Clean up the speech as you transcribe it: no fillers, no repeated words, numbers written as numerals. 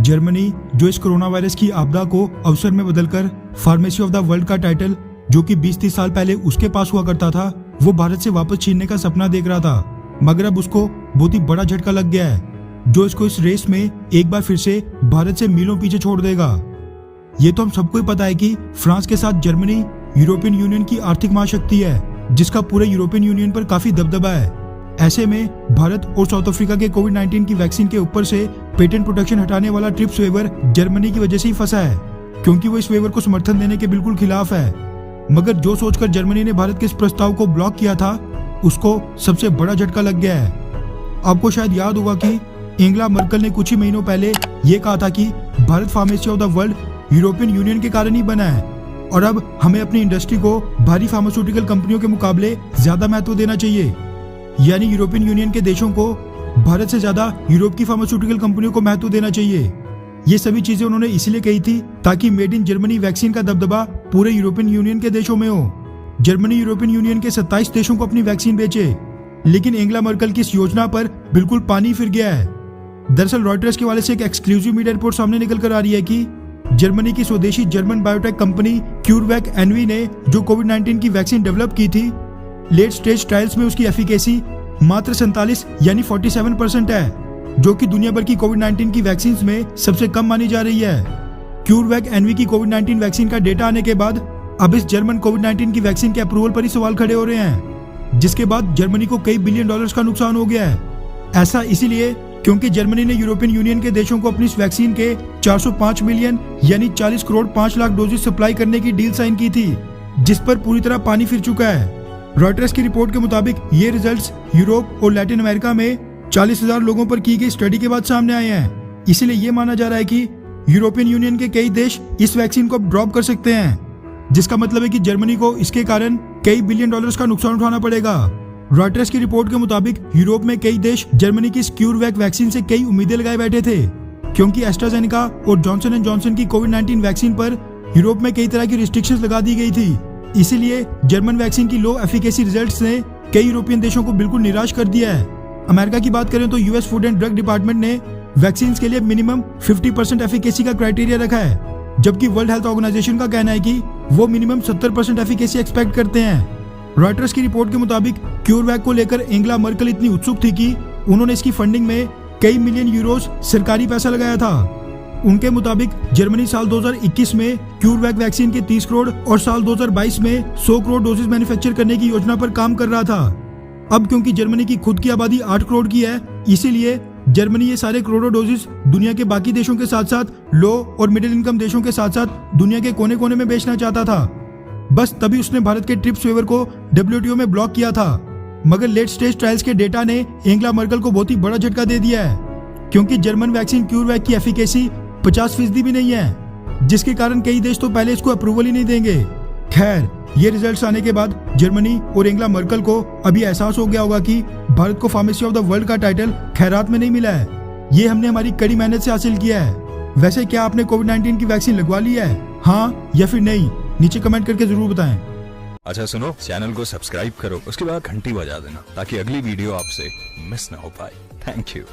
Germany जो इस corona virus की आपदा को अवसर में बदलकर फार्मेसी ऑफ द वर्ल्ड का टाइटल जो कि 20-30 साल पहले उसके पास हुआ करता था, वो भारत से वापस छीनने का सपना देख रहा था। मगर अब उसको बहुत ही बड़ा झटका लग गया है जो इसको इस रेस में एक बार फिर से भारत से मीलों पीछे छोड़ देगा। ये तो हम सबको ही पता है कि फ्रांस के साथ जर्मनी यूरोपियन यूनियन की आर्थिक महाशक्ति है जिसका पूरे यूरोपियन यूनियन पर काफी दबदबा है। ऐसे में भारत और साउथ अफ्रीका के कोविड-19 की वैक्सीन के ऊपर से पेटेंट प्रोटेक्शन हटाने वाला ट्रिप्स वेवर जर्मनी की वजह से ही फंसा है, क्योंकि वो इस वेवर को समर्थन देने के बिल्कुल खिलाफ है। मगर जो सोचकर जर्मनी ने भारत के इस प्रस्ताव को ब्लॉक किया था, उसको सबसे बड़ा झटका लग गया है। आपको शायद याद होगा कि एंगेला मर्केल ने कुछ ही महीनों पहले ये कहा था कि Bharat pharmacy of the world European union के कारण ही बना है और अब हमें अपनी इंडस्ट्री को भारी फार्मास्यूटिकल कंपनियों के मुकाबले ज्यादा महत्व देना चाहिए। यानी यूरोपियन यूनियन के देशों को भारत से ज्यादा यूरोप की फार्मास्यूटिकल कंपनियों को महत्व देना चाहिए। ये सभी चीजें उन्होंने इसलिए कही थी ताकि मेड इन जर्मनी वैक्सीन का दबदबा पूरे यूरोपियन यूनियन के देशों में हो। जर्मनी यूरोपियन यूनियन के 27 देशों को अपनी वैक्सीन बेचे, लेकिन एंगेला मर्केल की इस योजना पर बिल्कुल पानी फिर गया है। दरअसल रॉयटर्स के वाले से एक एक्सक्लूसिव मीडिया रिपोर्ट सामने निकल कर आ रही है कि जर्मनी की स्वदेशी जर्मन बायोटेक कंपनी क्यूरवैक एनवी ने जो कोविड-19 की वैक्सीन डेवलप की थी, लेट स्टेज ट्रायल्स में उसकी एफिकेसी मात्र 47 यानी 47% है, जो कि दुनिया भर की कोविड-19 की वैक्सीन में सबसे कम मानी जा रही है। क्यूरवैक एनवी की कोविड-19 वैक्सीन का डेटा आने के बाद अब इस जर्मन कोविड-19 की वैक्सीन के अप्रूवल पर ही सवाल खड़े हो रहे हैं, जिसके बाद जर्मनी को कई बिलियन डॉलर्स का नुकसान हो गया है। ऐसा इसीलिए क्योंकि जर्मनी ने यूरोपियन यूनियन के देशों को अपनी इस वैक्सीन के 405 मिलियन यानी 40 करोड़ 5 लाख डोजेस सप्लाई करने की डील साइन की थी, जिस पर पूरी तरह पानी फिर चुका है। रॉयटर्स की रिपोर्ट के मुताबिक ये रिजल्ट्स यूरोप और लैटिन अमेरिका में 40,000 लोगों पर की गई स्टडी के बाद सामने आए हैं। इसीलिए ये माना जा रहा है कि यूरोपियन यूनियन के कई देश इस वैक्सीन को ड्रॉप कर सकते हैं, जिसका मतलब है कि जर्मनी को इसके कारण कई बिलियन डॉलर्स का नुकसान उठाना पड़ेगा। रॉयटर्स की रिपोर्ट के मुताबिक यूरोप में कई देश जर्मनी की क्यूरवैक वैक्सीन से कई उम्मीदें लगाए बैठे थे, क्योंकि एस्ट्राजेनेका और जॉनसन एंड जॉनसन की कोविड-19 वैक्सीन पर यूरोप में कई तरह की रिस्ट्रिक्शंस लगा दी गई थी। इसीलिए जर्मन वैक्सीन की लो एफिकेसी रिजल्ट्स ने कई यूरोपियन देशों को बिल्कुल निराश कर दिया है। अमेरिका की बात करें तो US food and drug department ने वैक्सीन के लिए मिनिमम 50% एफिकेसी का क्राइटेरिया रखा है, जबकि वर्ल्ड हेल्थ ऑर्गेनाइजेशन का कहना है कि वो मिनिमम 70% एफिकेसी एक्सपेक्ट करते हैं। रॉयटर्स की रिपोर्ट के मुताबिक क्यूरवैक को लेकर एंगेला मर्केल इतनी उत्सुक थी कि उन्होंने इसकी फंडिंग में कई मिलियन यूरोस सरकारी पैसा लगाया था। उनके मुताबिक जर्मनी साल 2021 में क्यूरवैक वैक्सीन के 30 करोड़ और साल 2022 में 100 करोड़ डोजेस मैन्युफैक्चर करने की योजना पर काम कर रहा था। अब क्योंकि जर्मनी की खुद की आबादी 8 करोड़ की है, इसीलिए जर्मनी ये सारे करोड़ों डोजेस दुनिया के बाकी देशों के साथ साथ लो और मिडिल इनकम देशों के साथ साथ दुनिया के कोने कोने में बेचना चाहता था। बस तभी उसने भारत के ट्रिप्स वेवर को WTO में ब्लॉक किया था। मगर लेट स्टेज ट्रायल्स के डेटा ने एंगेला मर्केल को बहुत ही बड़ा झटका दे दिया है, क्योंकि जर्मन वैक्सीन क्यूरवैक की एफिकेसी 50% भी नहीं है, जिसके कारण कई देश तो पहले इसको अप्रूवल ही नहीं देंगे। खैर, ये रिजल्ट्स आने के बाद जर्मनी और एंगेला मर्केल को अभी एहसास हो गया होगा कि भारत को फार्मेसी ऑफ द वर्ल्ड का टाइटल खैरात में नहीं मिला है, ये हमने हमारी कड़ी मेहनत से हासिल किया है। वैसे क्या आपने कोविड-19 की वैक्सीन लगवा ली है? हाँ या फिर नहीं? नीचे कमेंट करके जरूर बताएं। अच्छा सुनो, चैनल को सब्सक्राइब करो, उसके बाद घंटी बजा देना ताकि अगली वीडियो आपसे मिस ना हो पाए। Thank you.